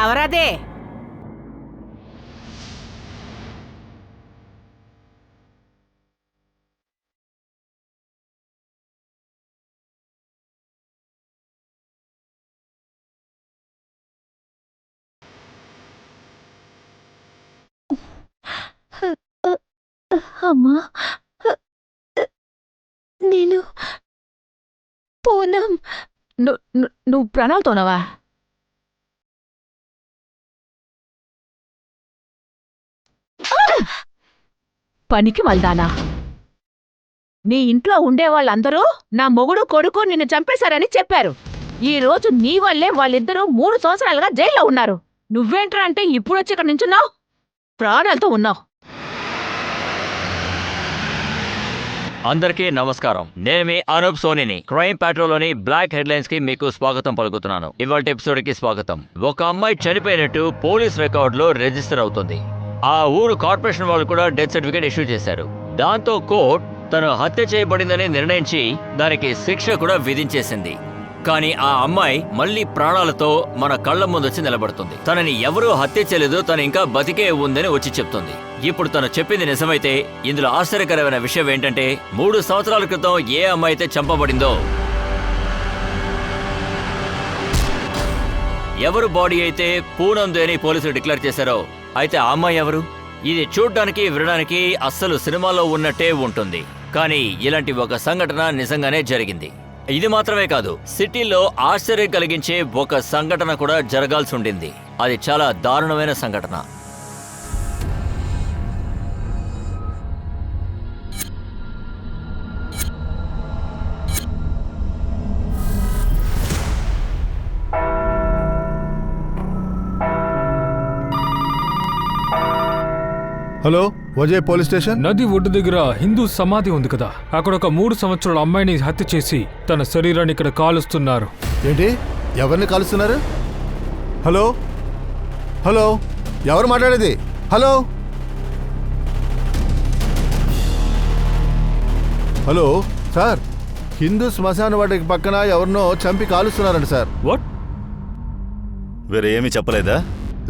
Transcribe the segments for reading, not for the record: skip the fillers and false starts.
ఎవరదే? అమ్మా, నేను పూనం. నువ్వు ప్రణాళితోనవా? పనికి మల్దానా? నీ ఇంట్లో ఉండేవాళ్ళందరూ నా మొగుడు కొడుకు నిన్ను చంపేశారని చెప్పారు. ఈ రోజు నీ వల్లే వాళ్ళిద్దరూ 3 సంవత్సరాలుగా జైల్లో ఉన్నారు. నువ్వేంట్రా అంటే ఇప్పుడొచ్చి ఇక్కడ నించున్నావు, ప్రాణాలతో ఉన్నావు. అందరికీ నమస్కారం. నేను మీ అనూప్ సోనీని. క్రైమ్ ప్యాట్రోల్లోని బ్లాక్ హెడ్లైన్స్ కి మీకు స్వాగతం పలుకుతున్నాను. ఇవాళ ఎపిసోడ్ కి స్వాగతం. ఒక అమ్మాయి చనిపోయినట్టు పోలీస్ రికార్డ్ లో రిజిస్టర్ అవుతుంది. ఆ ఊరు కార్పొరేషన్ వాళ్ళు కూడా డెత్ సర్టిఫికేట్ ఇష్యూ చేశారు. దాంతో కోర్ట్ తను హత్య చేయబడిందని నిర్ణయించి దానికి శిక్ష కూడా విధించేసింది. కానీ ఆ అమ్మాయి మళ్ళీ ప్రాణాలతో మన కళ్ళ ముందు వచ్చి నిలబడుతుంది. తనని ఎవరూ హత్య చేయలేదు, తను ఇంకా బతికే ఉందని వచ్చి చెప్తుంది. ఇప్పుడు తను చెప్పింది నిజమైతే ఇందులో ఆశ్చర్యకరమైన విషయం ఏంటంటే 3 సంవత్సరాల క్రితం ఏ అమ్మాయి అయితే చంపబడిందో, ఎవరు బాడీ అయితే పూనంది అని పోలీసులు డిక్లేర్ చేశారో, అయితే ఆ అమ్మాయి ఎవరు? ఇది చూడ్డానికి వినడానికి అస్సలు సినిమాలో ఉన్నట్టే ఉంటుంది. కానీ ఇలాంటి ఒక సంఘటన నిజంగానే జరిగింది. ఇది మాత్రమే కాదు, సిటీలో ఆశ్చర్యం కలిగించే ఒక సంఘటన కూడా జరగాల్సి ఉండింది. అది చాలా దారుణమైన సంఘటన. Hello, Vijay police station. నది ఒడ్డు దగ్గర హిందూ సమాధి ఉంది కదా, అక్కడ ఒక 3 సంవత్సరాల అమ్మాయిని హత్య చేసి తన శరీరాన్ని ఇక్కడ కాలుస్తున్నారు. ఏంటి? ఎవరిని కాలుస్తున్నారు? హలో హలో, ఎవరు మాట్లాడేది? హలో హలో సార్, హిందూ శ్మశాన వాటికి పక్కన ఎవరినో చంపి కాలుస్తున్నారండి సార్. వాట్? వేరే ఏమీ చెప్పలేదా?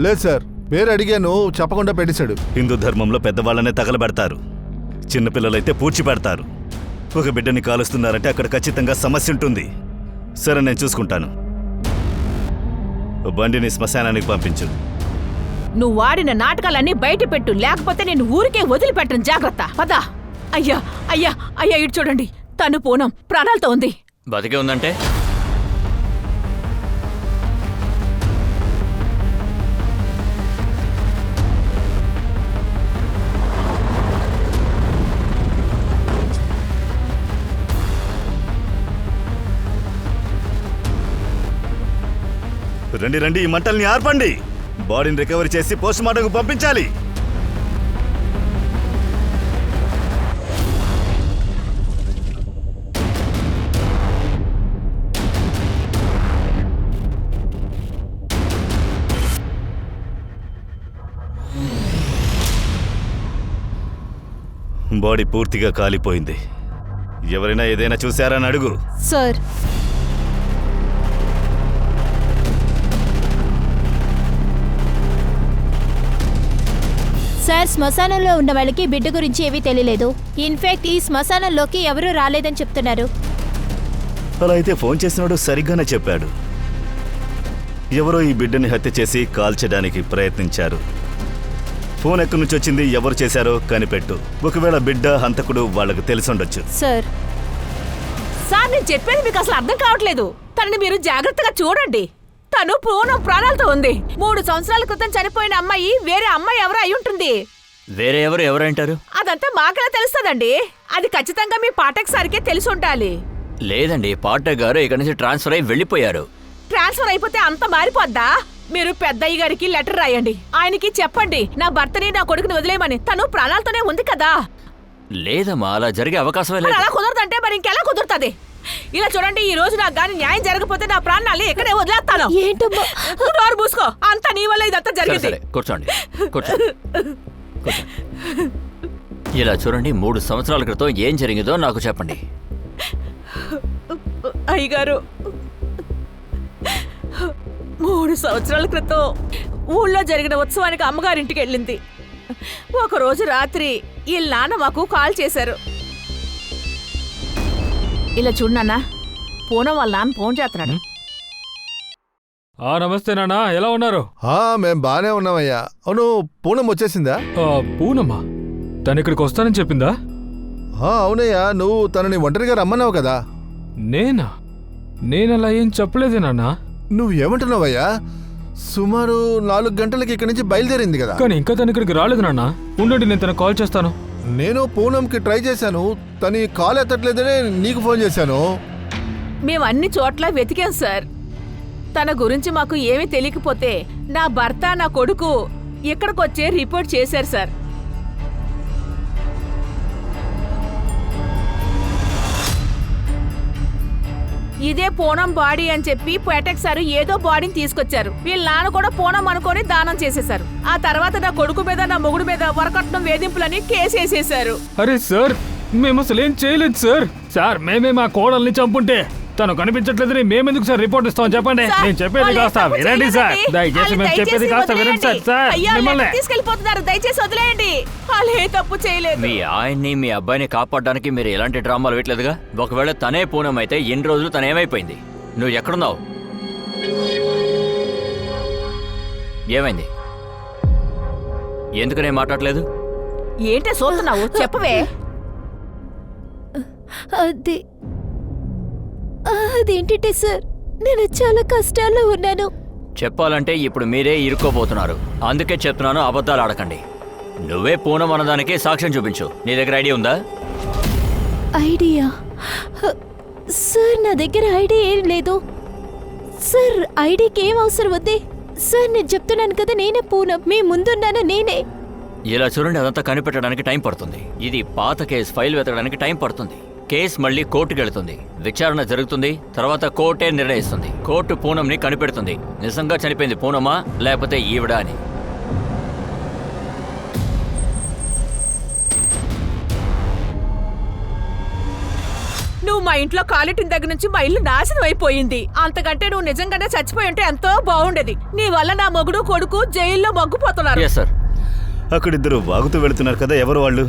లేదు సార్, పేరు అడిగాను, చెప్పకుండా పెట్టేశాడు. హిందూ ధర్మంలో పెద్దవాళ్ళనే తగలబెడతారు, చిన్నపిల్లలైతే పూడ్చి పెడతారు. ఒక బిడ్డని కాలుస్తున్నారంటే అక్కడ ఖచ్చితంగా సమస్య ఉంటుంది. సరే, నేను చూసుకుంటాను. బండిని శ్మశానానికి పంపించు. నువ్వు వాడిన నాటకాలన్నీ బయట పెట్టు, లేకపోతే నేను ఊరికే వదిలిపెట్టను. జాగ్రత్త, పద. అయ్యా అయ్యా అయ్యా, ఇటు చూడండి, తను పూనం ప్రాణాలతో ఉంది. బతికే ఉందంటే? రండి రండి, ఈ మంటల్ని ఆర్పండి. బాడీని రికవరీ చేసి పోస్ట్ మార్టంకు పంపించాలి. బాడీ పూర్తిగా కాలిపోయింది. ఎవరైనా ఏదైనా చూశారని అడుగు. సార్, సార్, శ్మశానంలో ఉన్న వాళ్ళకి బిడ్డ గురించి ఏమీ తెలియలేదు. ఇన్ఫాక్ట్ ఈ శ్మశానంలోకి ఎవరూ రాలేదని చెప్తున్నారు. అలా అయితే ఫోన్ చేసినాడు సరిగ్గానే చెప్పాడు. ఎవరో ఈ బిడ్డని హత్య చేసి కాల్చడానికి ప్రయత్నించారు. ఫోన్ ఎక్కడి నుంచి వచ్చింది, ఎవరు చేశారో కనిపెట్టు. ఒకవేళ బిడ్డ హంతకుడు వాళ్ళకు తెలిసుండొచ్చు. సార్ సార్ నేను చెప్పేది మీకు అసలు అర్థం కావట్లేదు. తనని మీరు జాగ్రత్తగా చూడండి. తను పూనం ప్రాణాలతో ఉంది. 3 సంవత్సరాల క్రితం చనిపోయిన అమ్మాయి వేరే అమ్మాయి ఎవరో అయి ఉంటుంది. వేరే ఎవరంటారు? అదంతా మాకెలా తెలుస్తుందండి? అది ఖచ్చితంగా మీ పాఠక్ సార్కే తెలిసి ఉండాలి. లేదండి, పాఠక్ గారు ఇక్కడి నుంచి ట్రాన్స్ఫర్ అయి వెళ్ళిపోయారు. ట్రాన్స్ఫర్ అయిపోతే అంత మారిపోద్దా? మీరు పెద్దయ్య గారికి లెటర్ రాయండి. ఆయనకి చెప్పండి నా భర్తని నా కొడుకుని వదిలేయమని. తను ప్రాణాలతోనే ఉంది కదా. లేదమ్మా, అలా జరిగే అవకాశమే మరి లేదు. అలా కుదరదంటే మరి ఇంకెలా కుదురుతుంది? ఇలా చూడండి, ఈ రోజు నాకు గాని న్యాయం జరగకపోతే నా ప్రాణాలు ఇక్కడే వదిలేస్తాను. ఏంటమ్మా? నోరు మూసుకో. అంతా నీ వల్ల ఇదంతా సరే జరిగింది. సరే, కూర్చోండి. ఇలా చూడండి, 3 సంవత్సరాల క్రితం ఏం జరిగిందో నాకు చెప్పండి. అయ్యగారు, 3 సంవత్సరాల క్రితం ఊళ్ళో జరిగిన ఉత్సవానికి అమ్మగారింటికి వెళ్ళింది. ఒకరోజు రాత్రి వీళ్ళ నాన్న మాకు కాల్ చేశారు. ఇలా చూడన్నా, పూనం వాళ్ళ నాన్న ఫోన్ చేస్తున్నాడు. నమస్తే నాన్న, ఎలా ఉన్నారు? మేం బానే ఉన్నామయ్యా. అవును, పూనం వచ్చేసిందా? పూనమ్మా, తను ఇక్కడికి వస్తానని చెప్పిందా? అవునయ్యా, నువ్వు తనని ఒంటరిగా రమ్మన్నావు కదా. నేనలా ఏం చెప్పలేదే నాన్న. నువ్వు ఏమంటున్నావయ్యా? సుమారు 4 గంటలకి ఇక్కడి నుంచి బయలుదేరింది కదా. కానీ ఇంకా తను ఇక్కడికి రాలేదు నాన్న. ఉండండి, నేను తనకు కాల్ చేస్తాను. నేను పూనంకి ట్రై చేశాను, తని కాల్ ఎత్తట్లేదనే నీకు ఫోన్ చేశాను. మేము అన్ని చోట్ల వెతికాం సార్. తన గురించి మాకు ఏమీ తెలియకపోతే నా భర్త నా కొడుకు ఇక్కడికొచ్చే రిపోర్ట్ చేశారు సార్. ఇదే పూనం బాడీ అని చెప్పి పేటక్ సార్ ఏదో బాడీని తీసుకొచ్చారు. వీళ్ళ నాన్న కూడా పూనం అనుకొని దానం చేసేశారు. ఆ తర్వాత నా కొడుకు మీద నా మొగుడు మీద వరకట్నం వేధింపులని కేసు వేసేశారు. అరే సార్, మేము అసలు ఏం చేయలేదు సార్. సార్, మేమే మా కోడల్ని చంపుంటే తను కనిపించట్లేదని మేమెందుకు సార్ రిపోర్ట్ ఇస్తాం చెప్పండి. సార్, నేను చెప్పేది వాళ్ళు కాస్త తప్పు వినండి సార్. చేయలేదండి. దయచేసి మేము వాళ్ళు చెప్పేది దయచేసి కాస్త వినండి సార్. సార్, అయ్యా, మిమ్మల్ని తీసుకెళ్లిపోతున్నారు, దయచేసి వదిలేయండి. వాళ్ళు ఏ తప్పు చేయలేదు. మీ ఆయన్ని మీ అబ్బాయిని కాపాడడానికి మీరు ఎలాంటి డ్రామాలు వేయట్లేదుగా. ఒకవేళ తనే పూనం అయితే ఎన్ని రోజులు తనేమైపోయింది? నువ్వు ఎక్కడున్నావు? ఏమైంది? ఎందుకనే మాట్లాడలేదు? ఏంటే చూస్తున్నావు? చెప్పవే. అదేంటంటే సార్, నేను చాలా కష్టాల్లో ఉన్నాను. చెప్పాలంటే ఇప్పుడు మీరే ఇరుక్కోబోతున్నారు. అందుకే చెప్తున్నాను, అబద్ధాలు ఆడకండి. నువ్వే పూనం అన్నదానికి సాక్ష్యం చూపించు. నీ దగ్గర ఐడియా ఉందా? ఐడియా? సార్, నా దగ్గర ఐడియా ఏం లేదు సార్. ఐడియాకి ఏం అవసరం వద్దే సార్. నేను చెప్తున్నాను కదా, నేనే పూనం. మీ ముందున్నాను నేనే. ఇలా చూడండి, అదంతా కనిపెట్టడానికి టైం పడుతుంది. ఇది పాత కేసు, ఫైల్ వెతకడానికి టైం పడుతుంది. కేసు మళ్ళీ కోర్టుకు వెళుతుంది, విచారణ జరుగుతుంది, తర్వాత కోర్టే నిర్ణయిస్తుంది. కోర్టు పూనంని కనిపెడుతుంది, నిజంగా చనిపోయింది పూనమా లేకపోతే ఈవిడ అని. నువ్వు మా ఇంట్లో కాలిటిన దగ్గర నుంచి మా ఇల్లు నాశనం అయిపోయింది. అంతకంటే నువ్వు నిజంగానే చచ్చిపోయి ఉంటే ఎంతో బాగుండేది. నీ వల్ల నా మొగుడు కొడుకు జైల్లో మగ్గుపోతున్నారు. Yes sir. అక్కడిద్దరు వాగుతూ వెళుతున్నారు కదా, ఎవరు వాళ్ళు?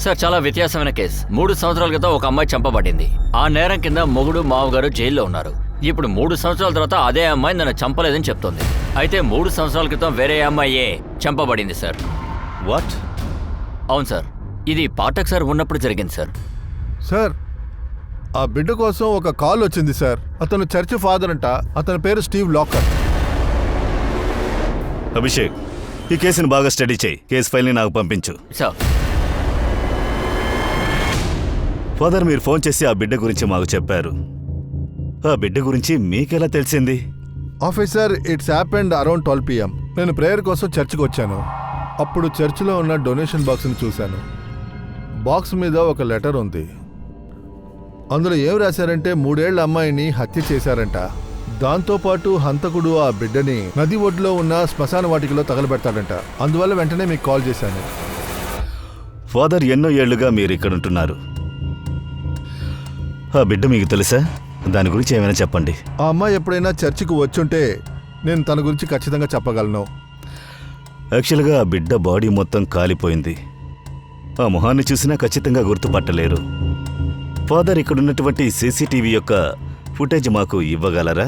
సార్, చాలా వ్యత్యాసమైన కేసు. 3 సంవత్సరాల క్రితం ఒక అమ్మాయి చంపబడింది. ఆ నేరం కింద మొగుడు మావగారు జైల్లో ఉన్నారు. ఇప్పుడు 3 సంవత్సరాల తర్వాత అదే అమ్మాయి నన్ను చంపలేదని చెప్తోంది. అయితే 3 సంవత్సరాల క్రితం వేరే అమ్మాయే చంపబడింది సార్. వాట్? అవును సార్, ఇది పాఠక్ సార్ ఉన్నప్పుడు జరిగింది సార్. సార్, ఆ బిడ్డ కోసం ఒక కాల్ వచ్చింది సార్. అతను చర్చ్ ఫాదర్ అంట. అతని పేరు స్టీవ్ లాకర్. అభిషేక్, ఈ కేసుని బాగా స్టడీ చేయి. కేసు ఫైల్ని నాకు పంపించు. సార్, ఫాదర్, మీరు ఫోన్ చేసి ఆ బిడ్డ గురించి మాకు చెప్పారు. ఆ బిడ్డ గురించి మీకెలా తెలిసింది? Officer, it's happened around 12 PM. నేను ప్రేయర్ కోసం చర్చ్కి వచ్చాను. అప్పుడు చర్చిలో ఉన్న డొనేషన్ బాక్స్ని చూశాను. బాక్స్ మీద ఒక లెటర్ ఉంది. అందులో ఏం రాశారంటే 3 ఏళ్ల అమ్మాయిని హత్య చేశారంట. దాంతోపాటు హంతకుడు ఆ బిడ్డని నది ఒడ్లో ఉన్న శ్మశాన వాటికలో తగలబెడతాడంట. అందువల్ల వెంటనే మీకు కాల్ చేశాను. ఫాదర్, ఎన్నో ఏళ్లుగా మీరు ఇక్కడుంటున్నారు. ఆ బిడ్డ మీకు తెలుసా? దాని గురించి ఏమైనా చెప్పండి. ఆ అమ్మాయి ఎప్పుడైనా చర్చికి వచ్చుంటే నేను తన గురించి ఖచ్చితంగా చెప్పగలను. యాక్చువల్గా ఆ బిడ్డ బాడీ మొత్తం కాలిపోయింది. ఆ మొహాన్ని చూసినా ఖచ్చితంగా గుర్తుపట్టలేరు. ఫాదర్, ఇక్కడున్నటువంటి సీసీటీవీ యొక్క ఫుటేజ్ మాకు ఇవ్వగలరా?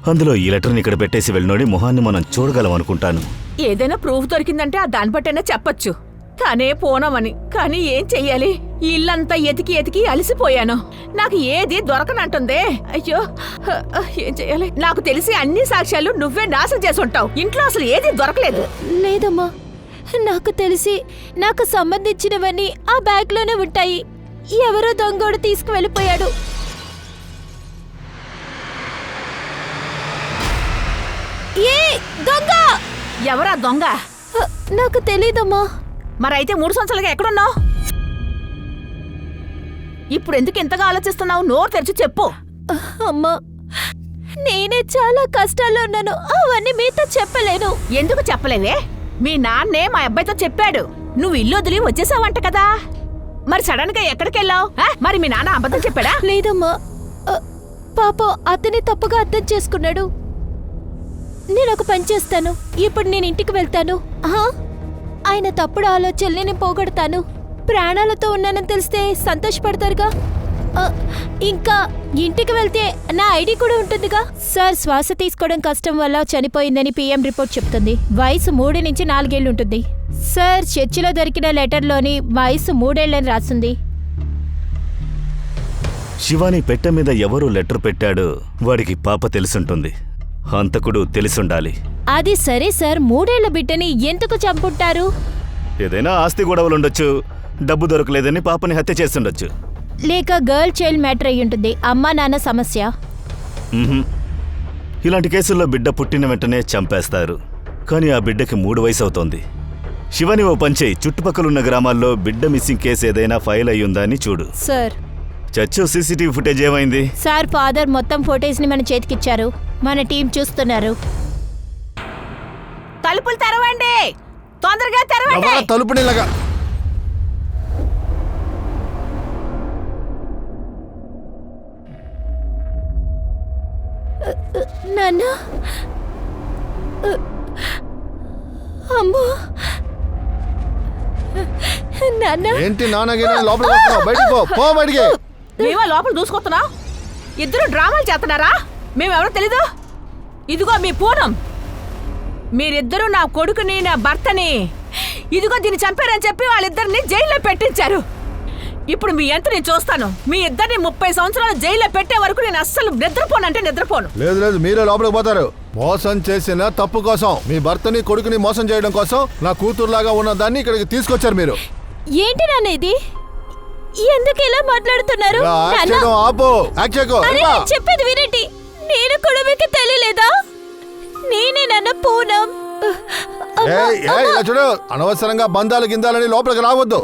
అందులో ఈ లెటర్ని ఇక్కడ పెట్టేసి వెళ్ళినోడి మొహాన్ని మనం చూడగలం అనుకుంటాను. ఏదైనా ప్రూఫ్ దొరికిందంటే ఆ దాన్ని బట్టైనా చెప్పొచ్చు. కానే పోనామని. కానీ ఏం చెయ్యాలి? ఈ ఇల్లంతా ఎతికి ఎతికి అలసిపోయాను. నాకు ఏది దొరకనంటుందే. అయ్యో, ఏం చెయ్యాలి? నాకు తెలిసి అన్ని సాక్ష్యాలు నువ్వే నాశనం చేసి ఉంటావు. ఇంట్లో అసలు ఏది దొరకలేదు. లేదమ్మా, నాకు తెలిసి నాకు సంబంధించినవన్నీ ఆ బ్యాగ్లోనే ఉంటాయి. ఎవరో దొంగోడు తీసుకువెళ్ళిపోయాడు. ఏ దొంగ? ఎవరా దొంగ? నాకు తెలీదమ్మా. మరైతే 3 సంవత్సరాలుగా ఎక్కడున్నావు? ఇప్పుడు ఎందుకు ఇంతగా ఆలోచిస్తున్నావు? నోరు తెరిచి చెప్పు. అమ్మా, నేనే చాలా కష్టాల్లో ఉన్నాను. అవన్నీ మీతో చెప్పలేను. ఎందుకు చెప్పలేవే? మీ నాన్నే మా అబ్బాయితో చెప్పాడు. నువ్వు ఇల్లు వదిలి వచ్చేసావంట కదా. మరి సడన్ గా ఎక్కడికెళ్ళావు? మరి మీ నాన్న అబద్ధం చెప్పాడా? లేదమ్మా, పాపం అతని తప్పుగా అర్థం చేసుకున్నాడు. నేను ఒక పని చేస్తాను. ఇప్పుడు నేను ఇంటికి వెళ్తాను. ఆయన తప్పుడు ఆలోచనల్ని నేను పోగొడతాను. ప్రాణాలతో ఉన్నానని తెలిస్తే సంతోషపడతారుగా. ఇంకా ఇంటికి వెళ్తే నా ఐడి కూడా ఉంటుందిగా. సార్, శ్వాస తీసుకోవడం కష్టం వల్ల చనిపోయిందని పిఎం రిపోర్ట్ చెప్తుంది. వయసు 3 నుంచి 4 ఏళ్ళు ఉంటుంది. సార్, చర్చిలో దొరికిన లెటర్లోని వయసు 3 ఏళ్ళని రాస్తుంది. శివాని పెట్టె మీద ఎవరు లెటర్ పెట్టాడో వాడికి పాప తెలుసుంటుంది. హంతకుడు తెలిసుండాలి. అది సరే సార్, 3 ఏళ్ల బిడ్డని ఎందుకు చంపుంటారు? ఏదైనా ఆస్తి గొడవలుండొచ్చు, డబ్బు దొరకలేదని పాపని హత్య చేస్తుండొచ్చు. లేక గర్ల్ చైల్డ్ మ్యాటర్ అయి ఉంటుంది. అమ్మా నాన్న సమస్య. ఇలాంటి కేసుల్లో బిడ్డ పుట్టిన వెంటనే చంపేస్తారు. కానీ ఆ బిడ్డకి 3 వయసు అవుతోంది. శివాని, ఓ పంచేయి, చుట్టుపక్కలున్న గ్రామాల్లో బిడ్డ మిస్సింగ్ కేసు ఏదైనా ఫైల్ అయ్యుందా అని చూడు. సార్, చర్చ్ సీసీటీవీ ఫుటేజ్ ఏమైంది? సార్, ఫాదర్ మొత్తం ఫోటోస్ ని మన చేతికిచ్చారు. మన టీం చూస్తున్నారు. తలుపులు తెరవండి, తొందరగా తెరవండి. తలుపునిలాగా నాన్న, అమ్మో, నాన్న. ఏంటి నాన్నగిరి లోపలికి వస్తున్నావు? బయటికి పో బయటికి. మేమా లోపల దూసుకొస్తున్నావు? ఇద్దరు డ్రామాలు చేస్తున్నారా? మేమెవరో తెలీదు. ఇదిగో మీ పూనం. మీరిద్దరూ నా కొడుకుని, నా భర్తని ఇదిగో దీన్ని చంపారని చెప్పి వాళ్ళిద్దరిని జైల్లో పెట్టించారు. ఇప్పుడు మీ ఎంత నేను చూస్తాను. మీ ఇద్దరిని 30 సంవత్సరాలు జైల్లో పెట్టే వరకు నేను అస్సలు నిద్రపోనంటే నిద్రపోను. లేదు, మీరే లోపలికి పోతారు. మోసం చేసిన తప్పు కోసం, మీ భర్తని కొడుకుని మోసం చేయడం కోసం నా కూతురులాగా ఉన్న దాన్ని ఇక్కడికి తీసుకొచ్చారు మీరు. ఏంటి నాన్న ఇది? ఎందుకు ఇలా మాట్లాడుతున్నారు? చెప్పేది వినండి. నేను కూడా మీకు తెలియలేదా? నేనే నాన్న పూనం. చూడు, అనవసరంగా బంధాలు గిందాలని లోపలికి రావద్దు.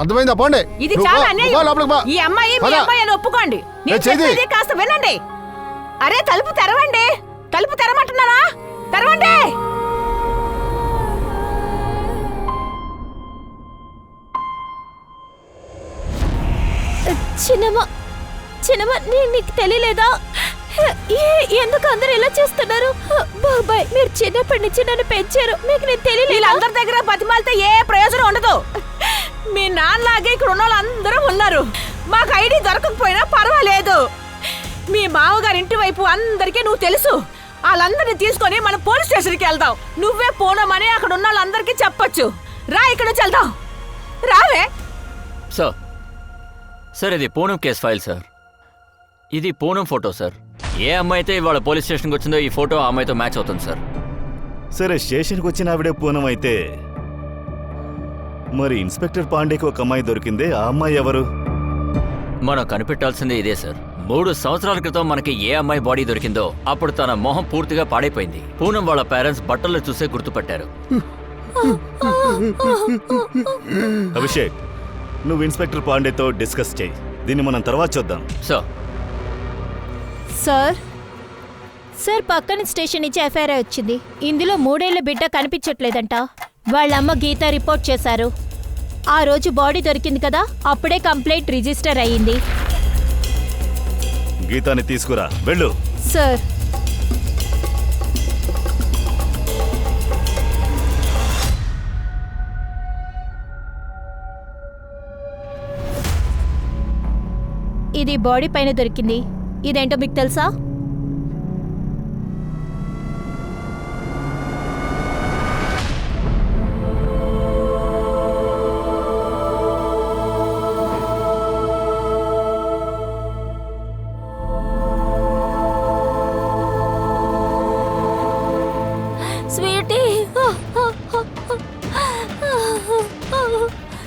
అర్థమైందా? పోండి. ఇది చాలా అన్యాయం. ఈ అమ్మాయి మీ అబ్బాయి అని ఒప్పుకోండి. నేను చెప్పేది కాస్త వినండి. అరే, తలుపు తెరవండి. తలుపు తెరమంటున్నారా? తెరవండి. చిన్నమ్మ, నీకు తెలియలేదా? ఎందుకు అందరు ఇలా చేస్తున్నారు? బాబాయ్, మీరు చిన్నప్పటి నుంచి నన్ను పెంచారు. మీకు నేను తెలియలేదు. వీళ్ళందరి దగ్గర బతిమాలితే ఏ ప్రయోజనం ఉండదు. మీ నాన్నలాగే ఇక్కడ ఉన్న వాళ్ళందరూ ఉన్నారు. మాకు ఐడి దొరకకపోయినా పర్వాలేదు. మీ మామగారి ఇంటి వైపు అందరికీ నువ్వు తెలుసు. వాళ్ళందరినీ తీసుకొని మనం పోలీస్ స్టేషన్కి వెళ్దాం. నువ్వే పోనమని అక్కడ ఉన్న వాళ్ళందరికీ చెప్పొచ్చు. రా, ఇక్కడ నుంచి వెళ్దాం. రావే. సార్, ఇది పూనం కేస్ ఫైల్ సార్. ఇది పూనం ఫోటో సార్. ఏ అమ్మాయి అయితే ఇవాళ పోలీస్ స్టేషన్కి వచ్చిందో ఈ ఫోటో ఆ అమ్మాయితో మ్యాచ్ అవుతుంది సార్. సరే, స్టేషన్కి వచ్చిన ఆవిడే పూనం అయితే మరి ఇన్స్పెక్టర్ పాండేకి ఒక అమ్మాయి దొరికిందే, ఆ అమ్మాయి ఎవరు? మనం కనిపెట్టాల్సిందే ఇదే సార్. 3 సంవత్సరాల క్రితం మనకి ఏ అమ్మాయి బాడీ దొరికిందో అప్పుడు తన మొహం పూర్తిగా పాడైపోయింది. పూనం వాళ్ళ పేరెంట్స్ బట్టల్లో చూసే గుర్తుపట్టారు. అభిషేక్, నువ్వు ఇన్స్పెక్టర్ పాండేతో డిస్కస్ చేయి. దీన్ని మనం తర్వాత చూద్దాం. సార్, పక్కన స్టేషన్ నుంచి ఎఫ్ఐఆర్ వచ్చింది. ఇందులో 3 ఏళ్ల బిడ్డ కనిపించట్లేదంట. వాళ్ళ అమ్మ గీత రిపోర్ట్ చేశారు. ఆ రోజు బాడీ దొరికింది కదా, అప్పుడే కంప్లైంట్ రిజిస్టర్ అయ్యింది. గీతాని తీసుకురా, వెళ్ళు. సార్, ఇది బాడీ పైన దొరికింది. ఇదేంటో మీకు తెలుసా? Sweetie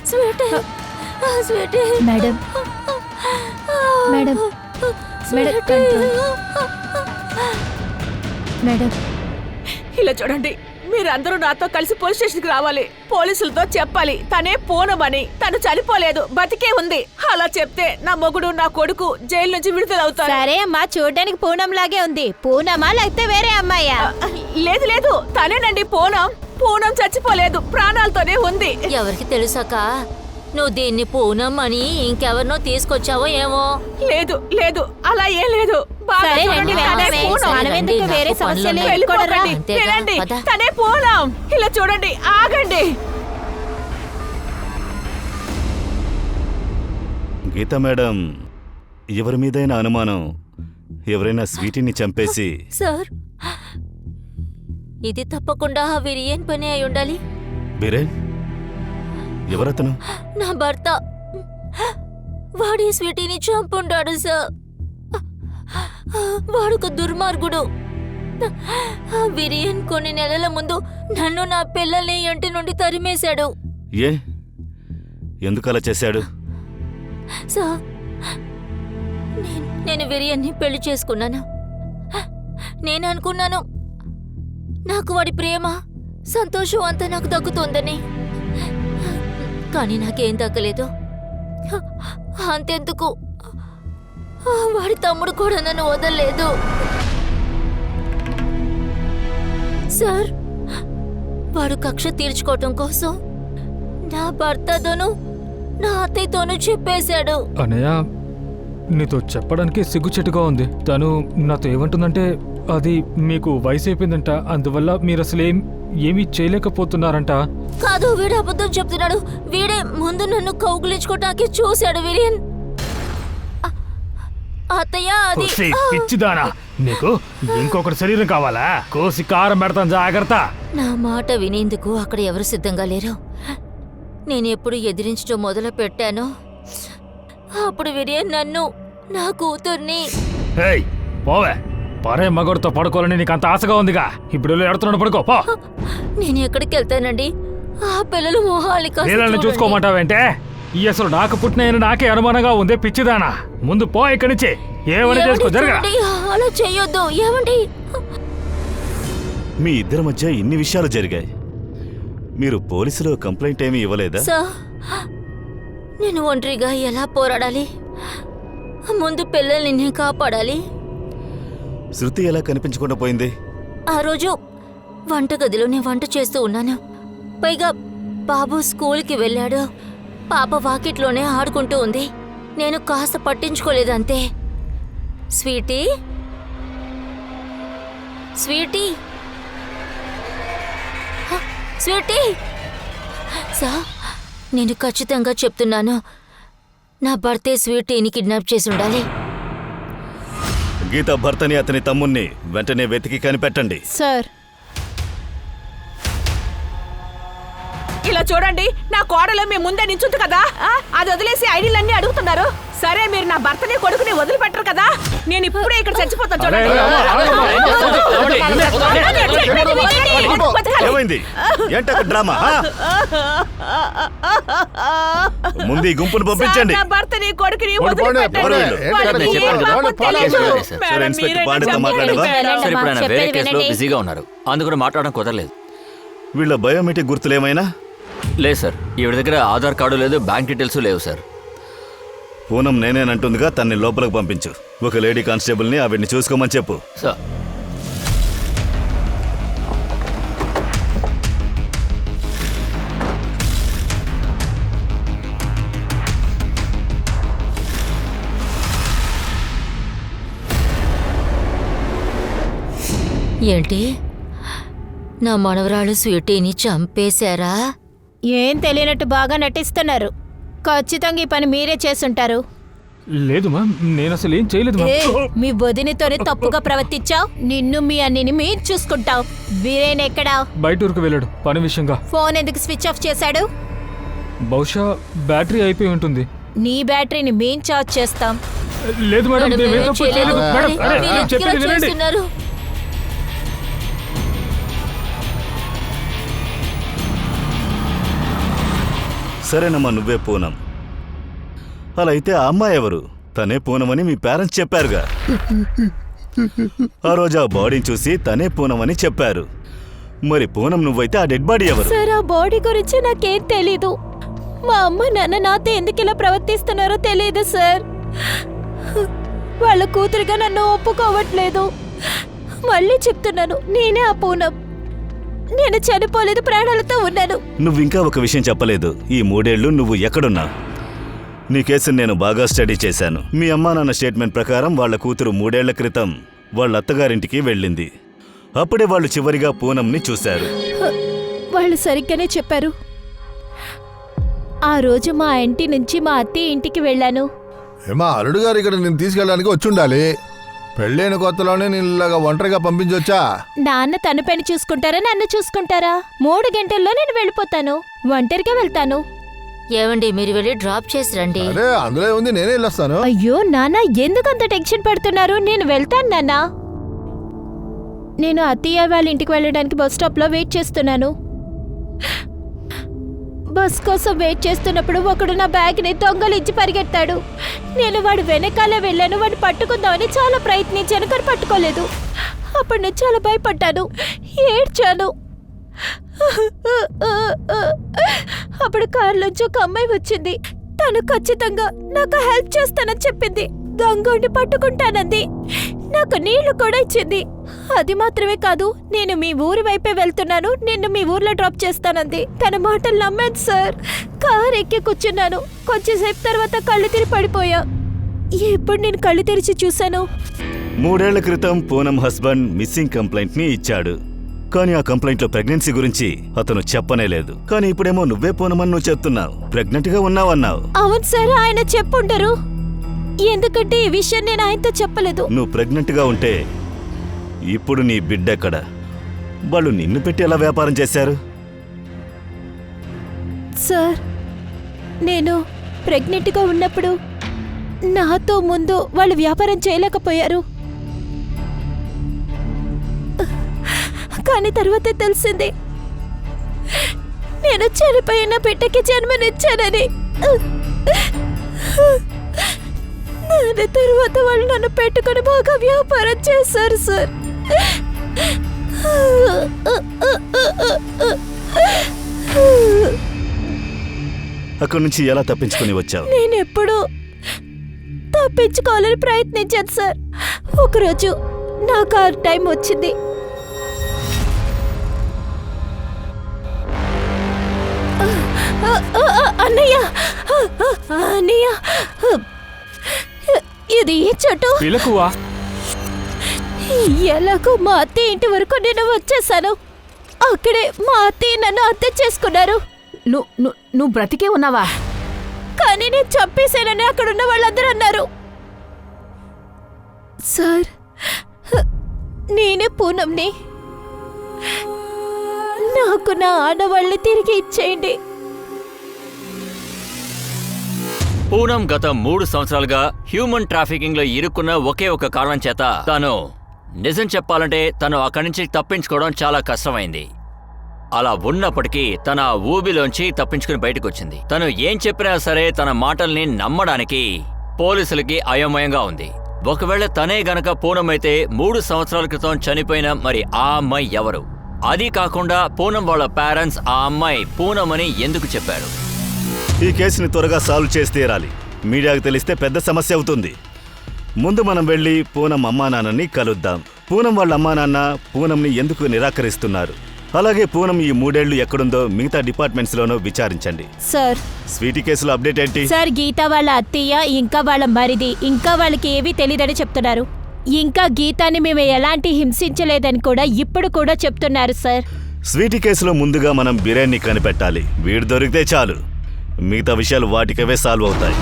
sweetie sweetie madam madam madam madam ఇలా చూడండి, మీరందరూ నాతో కలిసి పోలీస్ స్టేషన్కి రావాలి. పోలీసులతో చెప్పాలి తనే పూనమని, తను చనిపోలేదు, బతికే ఉంది. అలా చెప్తే నా మొగుడు నా కొడుకు జైలు నుంచి విడుదలవుతారు. సరే అమ్మా, చూడడానికి పూనం లాగే ఉంది. పూనమా లేకపోతే వేరే అమ్మాయా? లేదు లేదు, తనేనండి పూనం. పూనం చచ్చిపోలేదు, ప్రాణాలతోనే ఉంది. ఎవరికి తెలుసాక నువ్వు దీన్ని పూనం అని ఇంకెవరినో తీసుకొచ్చావో ఏమో. లేదు లేదు, అలా ఏం లేదు. బాగా సరే చూడండి, రండి, తనే వెళ్దామే. పూనం. మనమెందుకు వేరే నాకు సమస్యలు పనులున్నాయి. వెళ్ళిపోకండి, అంతేగా, వినండి, పద. తనే పూనం. ఇలా చూడండి, ఆగండి. గీత మేడం, ఎవరి మీదైనా అనుమానం, ఎవరైనా స్వీటీని చంపేసి సార్, ఇది తప్పకుండా ఆ విరియన్ పని అయి ఉండాలి. బిరేన్ ఎవరతను? నా భర్త. వాడి స్వీటీని చంపుంటాడు సార్. వాడొక దుర్మార్గుడు. ఆ విరియన్ కొన్ని నెలల ముందు నన్ను నా పిల్లల్ని ఇంటి నుండి తరిమేశాడు. ఏ ఎందుకు అలా చేశాడు? సార్, నేను విరియన్ని పెళ్లి చేసుకున్నాను. నేను అనుకున్నాను నాకు వాడి ప్రేమ, సంతోషం అంతా నాకు దక్కుతుందని. కానీ నాకేం దక్కలేదు. అంతెందుకు, వాడి తమ్ముడు కూడా నన్ను వదలలేదు. సార్, వాడు కక్ష తీర్చుకోవటం కోసం నా భర్తతోనూ నా అత్తయ్యతోనూ చెప్పేశాడు. అనయ్య, నీతో చెప్పడానికి సిగ్గుచెట్టుగా ఉంది. తను నాతో ఏమంటుందంటే అది మీకు వయసు అయిపోయిందంట, అందువల్ల మీరు అసలు ఏమీ చేయలేకపోతున్నారంట. కాదు, వీడు అబద్ధం చెప్తున్నాడు. వీడే ముందు నన్ను కౌగులించుకోవటానికి చూశాడు విరియన్. అత్తయ్య, అది కోసి, పిచ్చిదానా, నీకు ఇంకొకటి శరీరం కావాలా? కోసి కారం పెడతాను, జాగ్రత్త. నా మాట వినేందుకు అక్కడ ఎవరు సిద్ధంగా లేరు. నేను ఎప్పుడు ఎదిరించడం మొదలు పెట్టానో అప్పుడు విరియన్ నన్ను, నా కూతుర్ని. ఏయ్, పోవే. పరే మగడితో పడుకోవాలని నీకు అంత ఆశగా ఉందిగా. ఇప్పుడు ఎడుతున్నాడు, పడుకో పో. నేను ఎక్కడికి వెళ్తానండి? ఆ పిల్లలు మొహాలి కాస్త నీళ్ళని చూడండి. చూసుకోమంటావేంటే? ఈ అసలు నాకు పుట్టిన నాకే అనుమానంగా ఉంది. పిచ్చిదానా, ముందు పో ఇక్కడి నుంచి. ఏమని ఏమండి, చేసుకో, జరగ. చూడండి, అలా చెయ్యొద్దు. ఏమండి? మీ ఇద్దరి మధ్య ఇన్ని విషయాలు జరిగాయి, మీరు పోలీసులో కంప్లైంట్ ఏమీ ఇవ్వలేదా? సార్, నేను ఒంటరిగా ఎలా పోరాడాలి? ముందు పిల్లల్ని నేను కాపాడాలి. శృతి ఎలా కనిపించకుండా పోయింది? ఆ రోజు వంటగదిలో నేను వంట చేస్తూ ఉన్నాను. పైగా బాబు స్కూల్కి వెళ్ళాడు. పాప వాకిట్లోనే ఆడుకుంటూ ఉంది. నేను కాస్త పట్టించుకోలేదంతే. స్వీటీ, స్వీటీ, హ, స్వీటీ. సార్, నేను ఖచ్చితంగా చెప్తున్నాను, నా భర్తే స్వీటీని కిడ్నాప్ చేసి ఉండాలి. గీత భర్తని, అతని తమ్ముణ్ణి వెంటనే వెతికి కనిపెట్టండి. సార్, ఇలా చూడండి, నా కోడలు మీ ముందే నించుంది కదా, అది వదిలేసి ఐడీలన్నీ అడుగుతున్నారు. సరే, మీరు నా భర్తని కొడుకుని వదిలిపెట్టరు కదా. నేను ఇప్పుడే ఇక్కడ చచ్చిపోతాను, చూడండి. ఏమైంది? ఏంట డ్రామా? ముందు ఈ గుంపును పంపించండి. నా భర్తని కొడుకుని పోండి, పోండి, వదిలిపెట్టండి. పోండి. వాళ్ళకి చెప్పండి, ఏం పాపం పోండి, పోండి, తెలీదు. పోండి. సరే, మేడం, ఇన్స్పెక్టర్ మీరే పాండేతో చెప్పండి. మాట్లాడవా? సార్, ఇప్పుడు ఆయన వేరే చెప్పేది కేసులో వినండి. బిజీగా ఉన్నారు, అందుకని మాట్లాడడం కుదరలేదు. వీళ్ళ బయోమెట్రిక్ గుర్తులేమైనా? లేదు సార్, ఈవిడ దగ్గర ఆధార్ కార్డు లేదు, బ్యాంక్ డీటెయిల్స్ లేవు సార్. పూనం నేనేనంటుందిగా, తన్ని లోపలికి పంపించు. ఒక లేడీ కానిస్టేబుల్ని ఆవిడ్ని చూసుకోమని చెప్పు. సార్, ఏంటి, నా మనవరాలు స్వీటీని చంపేశారా? ఏం తెలియనట్టు బాగా నటిస్తున్నారు. ఖచ్చితంగా ఈ పని మీరే చేసుంటారు. లేదు మా, నేను అసలు ఏం చేయలేదు మా. ఏ, మీ వదినతోనే తప్పుగా ప్రవర్తించావు. నిన్ను మీ అన్నిని మీరు చూసుకుంటావు. వీరేన్ ఎక్కడా? బయట ఊరికి వెళ్ళాడు పని విషయంగా. ఫోన్ ఎందుకు స్విచ్ ఆఫ్ చేశాడు? బహుశా బ్యాటరీ అయిపోయి ఉంటుంది. నీ బ్యాటరీని మేం చార్జ్ చేస్తాం. లేదు మేడం, మేడం, మేమేం మేడం తప్పు చేయలేదు. చేయలేదు. మేడం, అరే, మీరు నేను ఎందుకు ఇలా చెప్పేది వినండి. చేస్తున్నారు? సరేనమ్మా, నువ్వే పూనం. అలా అయితే ఆ అమ్మాయి ఎవరు? తనే పూనమని మీ పేరెంట్స్ చెప్పారుగా. ఆ రోజు ఆ బాడీని చూసి తనే పూనమని చెప్పారు. మరి పూనం నువ్వైతే ఆ డెడ్ బాడీ ఎవరు? సార్, ఆ బాడీ గురించి నాకేం తెలీదు. మా అమ్మ నాన్న నాతో ఎందుకు ఇలా ప్రవర్తిస్తున్నారో తెలియదు సార్. వాళ్ళ కూతురుగా నన్ను ఒప్పుకోవట్లేదు. మళ్ళీ చెప్తున్నాను, నేనే ఆ పూనం. నేను చనిపోలేదు, ప్రాణాలతో ఉన్నాను. నువ్వింకా ఒక విషయం చెప్పలేదు. ఈ 3 ఏళ్ళు నువ్వు ఎక్కడున్నావు? నీ కేసుని నేను బాగా స్టడీ చేశాను. మీ అమ్మా నాన్న స్టేట్మెంట్ ప్రకారం వాళ్ళ కూతురు 3 ఏళ్ల క్రితం వాళ్ళ అత్తగారింటికి వెళ్ళింది. అప్పుడే వాళ్ళు చివరిగా పూనంని చూశారు. వాళ్ళు సరిగ్గానే చెప్పారు. ఆ రోజు మా ఇంటి నుంచి మా అత్తయ్య ఇంటికి వెళ్ళాను. ఏమా, అల్లుడు గారు ఇక్కడ నేను తీసుకెళ్ళడానికి వచ్చి ఉండాలి. పెళ్ళైన కొత్తలోనే నేను ఇలాగా ఒంటరిగా పంపించొచ్చా? నాన్న తన పని చూసుకుంటారా, నన్ను చూసుకుంటారా? 3 గంటల్లో నేను వెళ్ళిపోతాను. ఒంటరిగా వెళ్తాను. ఏవండి, మీరు వెళ్ళి డ్రాప్ చేసి రండి. అరే, అందులో ఉంది, నేనే వెళ్ళొస్తాను. అయ్యో నాన్న, ఎందుకు అంత టెన్షన్ పడుతున్నారు? నేను వెళ్తాను నాన్న. నేను అత్తయ్య వాళ్ళ ఇంటికి వెళ్ళడానికి బస్ స్టాప్లో వెయిట్ చేస్తున్నాను. బస్ కోసం వెయిట్ చేస్తున్నప్పుడు ఒకడు నా బ్యాగ్ని దొంగలించి పరిగెత్తాడు. నేను వాడు వెనకాలే వెళ్ళాను. వాడు పట్టుకుందామని చాలా ప్రయత్నించాను, కానీ పట్టుకోలేదు. అప్పుడు నేను చాలా భయపడ్డాను, ఏడ్చాను. అప్పుడు కారులోంచి ఒక అమ్మాయి వచ్చింది. తను ఖచ్చితంగా నాకు హెల్ప్ చేస్తానని చెప్పింది. గంగోని పట్టుకుంటానంది. నాకు నీళ్లు కూడా ఇచ్చింది. అది మాత్రమే కాదు, నేను మీ ఊరి వైపే వెళ్తున్నాను, నిన్ను మీ ఊర్లో డ్రాప్ చేస్తానంది. తన మాటలు నమ్మాను సార్. కారు ఎక్కి కూర్చున్నాను. కొంచెంసేపు తర్వాత కళ్ళు తిరిగి పడిపోయా. ఎప్పుడు నేను కళ్ళు తెరిచి చూశాను, 3 ఏళ్ల క్రితం పూనం హస్బెండ్ మిస్సింగ్ కంప్లైంట్ ని ఇచ్చాడు. కానీ ఆ కంప్లైంట్ లో ప్రెగ్నెన్సీ గురించి అతను చెప్పనే లేదు. కానీ ఇప్పుడేమో నువ్వే పూనమని నువ్వు చెప్తున్నావు. ప్రెగ్నెంట్ గా ఉన్నావన్నావు. అవును సార్, ఆయన చెప్పుంటారు. ఎందుకంటే ఈ విషయం నేను ఆయనతో చెప్పలేదు. నువ్వు ప్రెగ్నెంట్ గా ఉంటే ఇప్పుడు నీ బిడ్డెక్కడ? వాళ్ళు నిన్ను పెట్టి ఎలా వ్యాపారం చేశారు? సార్, నేను ప్రెగ్నెంట్గా ఉన్నప్పుడు నాతో ముందు వాళ్ళు వ్యాపారం చేయలేకపోయారు. కానీ తర్వాతే తెలిసింది, నేను చనిపోయిన బిడ్డకి జన్మనిచ్చానని. దాని తర్వాత వాళ్ళు నన్ను పెట్టుకుని బాగా వ్యాపారం చేశారు సార్. అక్కడి నుంచి ఎలా తప్పించుకుని వచ్చావు? నేను ఎప్పుడూ తప్పించుకోవాలని ప్రయత్నించాను సార్. ఒకరోజు నాకు ఆ టైం వచ్చింది. అన్నయ్య, అన్నయ్య, ఇది ఏ చెట్టు? పిలకువా? ఎలాగో మా అత్తయ్య ఇంటి వరకు నేను వచ్చేసాను. అక్కడే మా అత్తయ్య నన్ను అత్తే చేసుకున్నారు. నువ్వు బ్రతికే ఉన్నావా? కానీ నేను చంపేశానని అక్కడున్న వాళ్ళందరూ అన్నారు. సార్, నేనే పూనంని. నాకు నా ఆడవాళ్ళని తిరిగి ఇచ్చేయండి. పూనం గత 3 సంవత్సరాలుగా హ్యూమన్ ట్రాఫికింగ్ లో ఇరుక్కున్న ఒకే ఒక కారణం చేత తను నిజం చెప్పాలంటే తను అక్కడి నుంచి తప్పించుకోవడం చాలా కష్టమైంది. అలా ఉన్నప్పటికీ తన ఊబిలోంచి తప్పించుకుని బయటకు వచ్చింది. తను ఏం చెప్పినా సరే తన మాటల్ని నమ్మడానికి పోలీసులకి అయోమయంగా ఉంది. ఒకవేళ తనే గనక పూనం అయితే 3 సంవత్సరాల క్రితం చనిపోయిన మరి ఆ అమ్మాయి ఎవరు? అది కాకుండా పూనం వాళ్ళ పేరెంట్స్ ఆ అమ్మాయి పూనమని ఎందుకు చెప్పారు? ఈ కేసుని త్వరగా సాల్వ్ చేసి తీరాలి. మీడియాకు తెలిస్తే పెద్ద సమస్య అవుతుంది. ముందు మనం వెళ్ళి పూనం అమ్మా నాన్నని కలుద్దాం. పూనం వాళ్ళ అమ్మా నాన్న పూనంని ఎందుకు నిరాకరిస్తున్నారు, అలాగే పూనం ఈ 3 ఏళ్లు ఎక్కడుందో మిగతా డిపార్ట్మెంట్స్ లోనూ విచారించండి. సార్, స్వీటీ కేసులో అప్డేట్ ఏంటి? సార్, గీత వాళ్ళ అత్తయ్య ఇంకా వాళ్ళ మరిది ఇంకా వాళ్ళకి ఏవీ తెలియదని చెప్తున్నారు. ఇంకా గీతాని మేము ఎలాంటి హింసించలేదని కూడా ఇప్పుడు కూడా చెప్తున్నారు సార్. స్వీటీ కేసులో ముందుగా మనం బిర్యానీ కనిపెట్టాలి. వీడు దొరికితే చాలు, మిగతా విషయాలు వాటికవే సాల్వ్ అవుతాయి.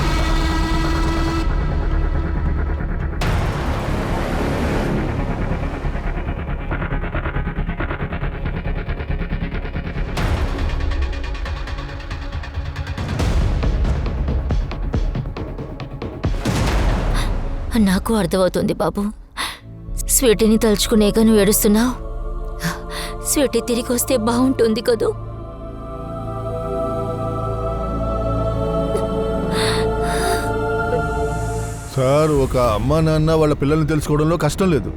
నాకు అర్థమవుతుంది బాబు. స్వీటీని తలుచుకునేగా నువ్వు ఏడుస్తున్నావు. స్వీటీ తిరిగి వస్తే బాగుంటుంది కదూ. సార్ ఒక అమ్మ నాన్న వాళ్ళ పిల్లల్ని తెలుసుకోవడంలో కష్టం లేదు.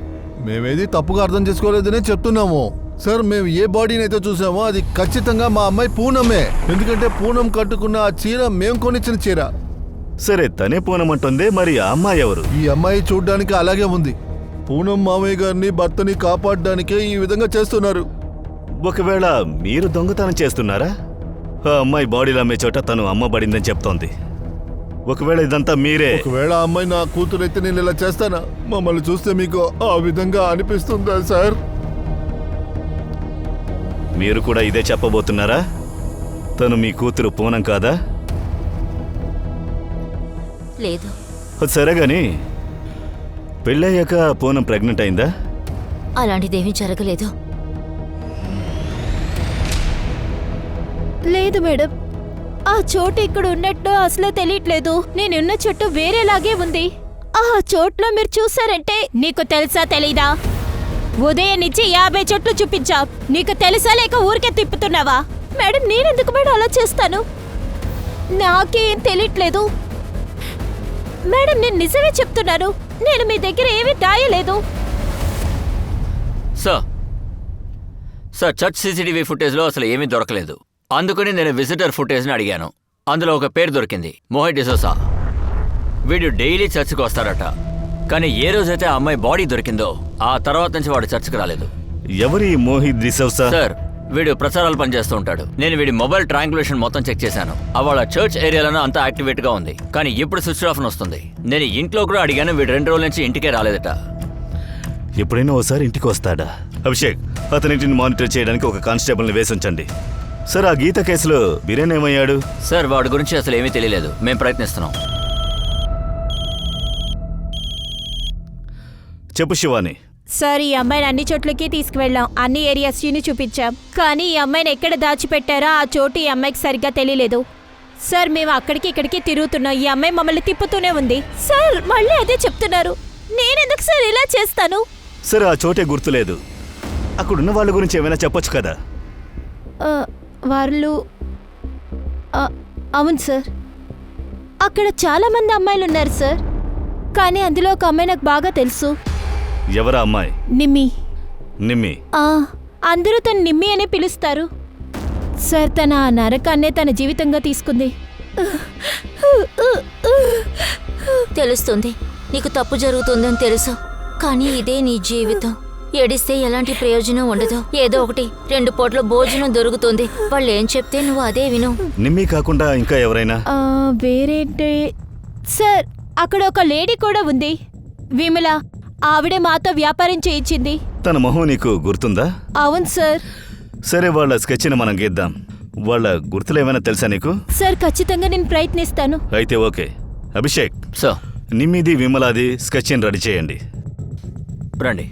మేమేది తప్పుగా అర్థం చేసుకోలేదనే చెప్తున్నాము. సార్ మేము ఏ బాడీని అయితే చూసామో అది ఖచ్చితంగా మా అమ్మాయి పూనమే. ఎందుకంటే పూనం కట్టుకున్న ఆ చీర మేము కొనిచ్చిన చీర. సరే తనే పూనం అంటుంది, మరి ఆ అమ్మాయి ఎవరు? ఈ అమ్మాయి చూడ్డానికి అలాగే ఉంది. పూనం మామయ్య గారిని భర్తని కాపాడడానికే ఈ విధంగా చేస్తున్నారు. ఒకవేళ మీరు దొంగతనం చేస్తున్నారా? ఆ అమ్మాయి బాడీలో అమ్మే చోట తను అమ్మబడిందని చెప్తోంది. ఒకవేళ ఇదంతా మీరే, ఒకవేళ ఆ అమ్మాయి నా కూతురైతే నేను ఇలా చేస్తానా? మమ్మల్ని చూస్తే మీకు ఆ విధంగా అనిపిస్తుందా సార్? మీరు కూడా ఇదే చెప్పబోతున్నారా? తను మీ కూతురు పూనం కాదా? లేదు. సరే గాని పెళ్ళయ్యాక పూనం ప్రెగ్నెంట్ అయిందా? అలాంటిదేమీ జరగలేదు. లేదు మేడం, ఆ చోటు ఇక్కడ ఉన్నట్టు అసలే తెలియట్లేదు. నేనున్న చోటు వేరేలాగే ఉంది. ఆ చోట్లో మీరు చూసారంటే నీకు తెలుసా తెలీదా? ఉదయం నుంచి 50 చోట్లు చూపించా. నీకు తెలుసా లేక ఊరికే తిప్పుతున్నావా? మేడం నేనెందుకు మేడం అలా చేస్తాను? నాకేం తెలియట్లేదు మేడం, నేను నిజమే చెప్తున్నాను. నేను మీ దగ్గర ఏమీ దాయలేదు. సార్ చర్చ్ సీసీటీవీ ఫుటేజ్లో అసలు ఏమీ దొరకలేదు. అందుకని నేను విజిటర్ ఫుటేజ్ని అడిగాను. అందులో ఒక పేరు దొరికింది, మోహిత్ డిసోసా. వీడు డైలీ చర్చ్కి వస్తారట. కానీ ఏ రోజైతే ఆ అమ్మాయి బాడీ దొరికిందో ఆ తర్వాత నుంచి వాడు చర్చ్కి రాలేదు. ఎవరి మోహిత్ డిసౌసా? సార్ వీడు ప్రచారాలు పనిచేస్తూ ఉంటాడు. నేను వీడి మొబైల్ ట్రాంగులేషన్ మొత్తం చెక్ చేశాను. వాళ్ళ చర్చ్ ఏరియాలోనే అంతా యాక్టివేట్ గా ఉంది. కానీ ఇప్పుడు స్విచ్ ఆఫ్ వస్తుంది. నేను ఇంట్లో కూడా అడిగాను, వీడు 2 రోజుల నుంచి ఇంటికే రాలేదట. ఎప్పుడైనా ఓసారి ఇంటికి వస్తాడా? అభిషేక్, అతనింటిని మానిటర్ చేయడానికి ఒక కానిస్టేబుల్ని వేసించండి. సార్ ఆ గీత కేసులో బిరేన్ ఏమయ్యాడు? సార్ వాడి గురించి అసలు ఏమీ తెలియలేదు. మేము ప్రయత్నిస్తున్నాం. చెప్పు శివాని. సార్ ఈ అమ్మాయిని అన్ని చోట్లకి తీసుకువెళ్ళాం. అన్ని ఏరియాస్ని చూపించాం. కానీ ఈ అమ్మాయిని ఎక్కడ దాచిపెట్టారో ఆ చోటు ఈ అమ్మాయికి సరిగ్గా తెలియలేదు. సార్ మేము అక్కడికి ఇక్కడికి తిరుగుతున్నాం. ఈ అమ్మాయి మమ్మల్ని తిప్పుతూనే ఉంది. సార్ మళ్ళీ అదే చెప్తున్నారు. నేనెందుకు సార్ ఇలా చేస్తాను? సరే ఆ చోటే గుర్తులేదు. అక్కడున్న వాళ్ళ గురించి ఏమైనా చెప్పొచ్చు కదా? వాళ్ళు అవును సార్, అక్కడ చాలా మంది అమ్మాయిలు ఉన్నారు సార్. కానీ అందులో ఒక అమ్మాయి నాకు బాగా తెలుసు. ఎవరా అమ్మాయి? నిమ్మి. నిమ్మి? అందరూ తను నిమ్మి అని పిలుస్తారు సార్. తన ఆ నరకాన్నే తన జీవితంగా తీసుకుంది. తెలుస్తుంది, నీకు తప్పు జరుగుతుందని తెలుసు. కానీ ఇదే నీ జీవితం. ఏడిస్తే ఎలాంటి ప్రయోజనం ఉండదు. ఏదో ఒకటి 2 పూట్ల భోజనం దొరుకుతుంది. వాళ్ళు ఏం చెప్తే నువ్వు అదే విను. నిమ్మి కాకుండా ఇంకా ఎవరైనా? వేరేంటే సార్, అక్కడ ఒక లేడీ కూడా ఉంది, విమల. ఆవిడే మాతో వ్యాపారం చేయించింది. తన మొహం నీకు గుర్తుందా? అవును సార్. సరే వాళ్ళ స్కెచ్ని మనం గీద్దాం. వాళ్ళ గుర్తులు ఏమైనా తెలుసా నీకు? సార్ ఖచ్చితంగా నేను ప్రయత్నిస్తాను. అయితే ఓకే. అభిషేక్, సార్ నిమ్మిది విమలాది స్కెచ్ని రెడీ చేయండి. రండి.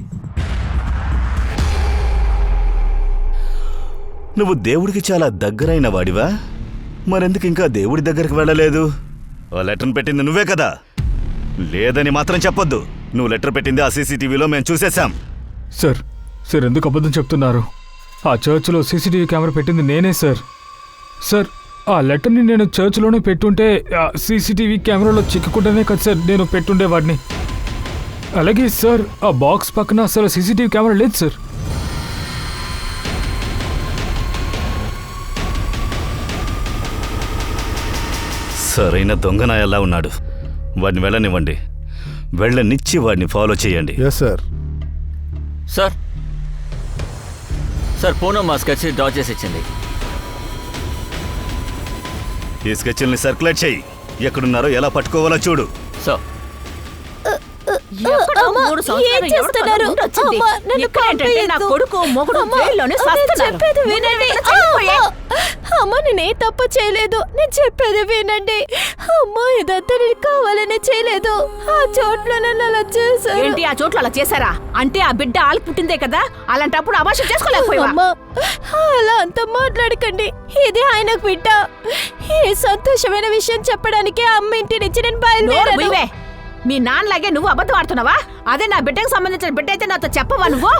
నువ్వు దేవుడికి చాలా దగ్గరైన వాడివా? మరెందుకు ఇంకా దేవుడి దగ్గరికి వెళ్ళలేదు? ఆ లెటర్ని పెట్టింది నువ్వే కదా? లేదని మాత్రం చెప్పొద్దు. నువ్వు లెటర్ పెట్టింది ఆ సీసీటీవీలో మేము చూసేశాం. సార్ సార్ ఎందుకు అబద్ధం చెప్తున్నారు? ఆ చర్చ్లో సీసీటీవీ కెమెరా పెట్టింది నేనే సార్. సార్ ఆ లెటర్ని నేను చర్చ్లోనే పెట్టుంటే ఆ సీసీటీవీ కెమెరాలో చిక్కుకుంటేనే కదా సార్ నేను పెట్టుండే వాడిని. అలాగే సార్ ఆ బాక్స్ పక్కన అసలు సీసీటీవీ కెమెరా లేదు సార్. సరైన దొంగన ఎలా ఉన్నాడు. వాడిని వెళ్ళనివ్వండి. వెళ్ళనిచ్చి వాడిని ఫాలో చేయండి. Yes sir. Sir sir Poonam మా స్కెచ్ డ్రా చేసి ఇచ్చింది. ఈ స్కెచ్ల్ని సర్క్యులేట్ చేయి. ఎక్కడున్నారో ఎలా పట్టుకోవాలో చూడు. సార్ ఎక్కడో అమ్మా, 3 సంవత్సరాలు ఏం చేస్తున్నారు? ఎవరికో ఉండొచ్చింది. అమ్మా, నన్ను ఇక్కడేంటంటే నా పంపేయొద్దు. కొడుకు మొగుడు అమ్మా, జైల్లోనే నేను సస్తున్నారు. చెప్పేది వినండి. అమ్మా నేనే తప్పు చేయలేదు. నేను చెప్పేది వినండి. అమ్మా ఇదంతా నేను కావాలనే చేయలేదు. ఆ చోట్ల నన్ను అలా చేశారు. ఏంటి ఆ చోట్ల అలా చేశారా? అంటే ఆ బిడ్డ ఆలికి పుట్టిందే కదా, అలాంటప్పుడు అభాషణ చేసుకోలేకపోయావా? అమ్మా అలా అంత మాట్లాడకండి. ఇది ఆయనకు బిడ్డ. ఈ సంతోషమైన విషయం చెప్పడానికి అమ్మ ఇంటి నుంచి నేను నోరు బయలుదేరాను. మూయవే. మీ నాన్నలాగే నువ్వు అబద్ధం ఆడుతున్నావా? అదే నా బిడ్డకు సంబంధించిన బిడ్డ అయితే నాతో చెప్పవా నువ్వు?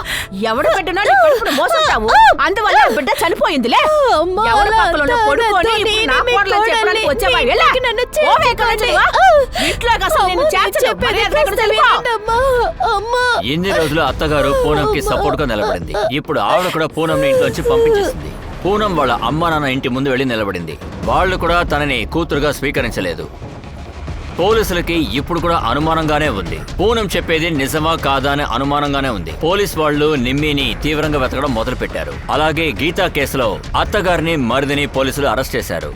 ఎవడు బిడ్డనో నీ కొడుకును మోసొచ్చావు, అందువల్ల ఆ బిడ్డ చనిపోయిందిలే. అమ్మా, ఎవరి పక్కన ఉన్న కొడుకుని నాతో ఇప్పుడు నా నేనే కోడలని మీ చెప్పడానికి కోడల్ని. వచ్చావా? నీ వెళ్ళా. ఇంట్లోకి నన్ను ఓవే ఎక్కడ చేర్చుకోండి. వచ్చావా? ఇంట్లోకి అసలు నిన్ను చేర్చను. చెప్పేది మర్యాదగా ఇక్కడ వినండమ్మా. వెళ్ళిపో. అమ్మా. ఎన్ని రోజులు అత్తగారు పూనంకి సపోర్ట్ గా నిలబడింది. ఇప్పుడు ఆవిడ కూడా పూనంని ఇంట్లోంచి పంపించేసింది. పూనం వాళ్ళ అమ్మ నాన్న ఇంటి ముందు వెళ్ళి నిలబడింది. వాళ్ళు కూడా తనని కూతురుగా స్వీకరించలేదు. పోలీసులకి ఇప్పుడు కూడా అనుమానంగానే ఉంది. పూనం చెప్పేది నిజమా కాదా అనే అనుమానంగానే ఉంది. పోలీస్ వాళ్ళు నిమ్మిని తీవ్రంగా వెతకడం మొదలు పెట్టారు. అలాగే గీతా కేసులో అత్తగారిని మరిదిని పోలీసులు అరెస్ట్ చేశారు.